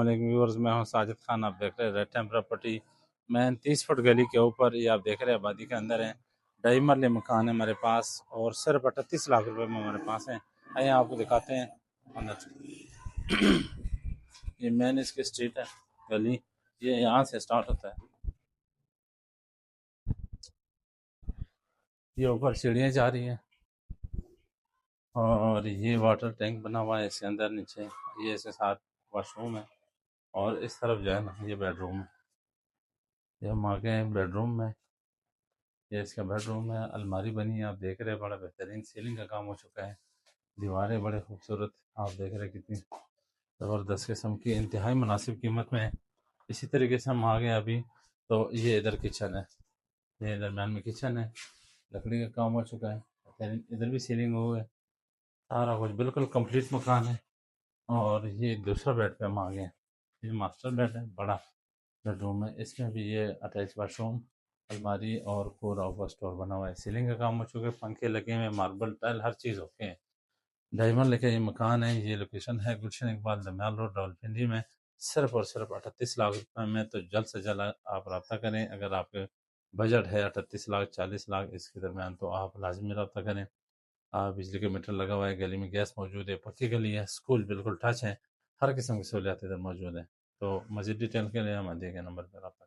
वालेकुम व्यूअर्स, मैं हूं साजिद खान। आप देख रहे हैं रेड टाइम प्रॉपर्टी। मैं 30 फुट गली के ऊपर, ये आप देख रहे हैं आबादी के अंदर है। 2.5 मरले मकान है हमारे पास और सिर्फ 38 लाख रुपए में हमारे पास है। आइए आपको दिखाते हैं अंदर। ये मेन इसकी स्ट्रीट है, गली ये यहाँ से स्टार्ट होता है। ये ऊपर सीढ़ियाँ जा रही हैं और ये वाटर टैंक बना हुआ है इसके अंदर नीचे। ये इसके साथ वॉशरूम है और इस तरफ जो है ना ये बेडरूम है। ये हम आ गए हैं बेडरूम में। ये इसका बेडरूम है, अलमारी बनी है, आप देख रहे हैं। बड़ा बेहतरीन सीलिंग का काम हो चुका है। दीवारें बड़े खूबसूरत, आप देख रहे हैं कितनी ज़बरदस्त किस्म की, इंतहाई मुनासिब कीमत में है। इसी तरीके से हम आ गए अभी, तो ये इधर किचन है। ये दरम्यान में किचन है, लकड़ी का काम हो चुका है बेहतरीन। इधर भी सीलिंग हो है, सारा कुछ बिल्कुल कंप्लीट मकान है। और ये दूसरा बेड पे हम आ गए हैं। ये मास्टर बेड है, बड़ा बेडरूम है। इसमें भी ये अटैच वाशरूम, अलमारी और पूरा ऊपर स्टोर बना हुआ है। सीलिंग का काम हो चुका है, पंखे लगे हुए हैं, मार्बल टाइल हर चीज़ ओके है। डायमंड लेके ये मकान है। ये लोकेशन है गुलशन इकबाल दमियाल रोड रावलपिंडी में। सिर्फ और सिर्फ 38 लाख रुपए में। तो जल्द से जल्द आप रब्ता करें। अगर आपके बजट है 38 लाख 40 लाख इसके दरमियान, तो आप लाजमी रब्ता करें। बिजली का मीटर लगा हुआ है, गली में गैस मौजूद है, पक्की गली है, स्कूल बिल्कुल टच है, हर किस्म की सहूलियात इधर मौजूद है। तो मज़ीद डिटेल के लिए हम दिए गए नंबर पर रब्ता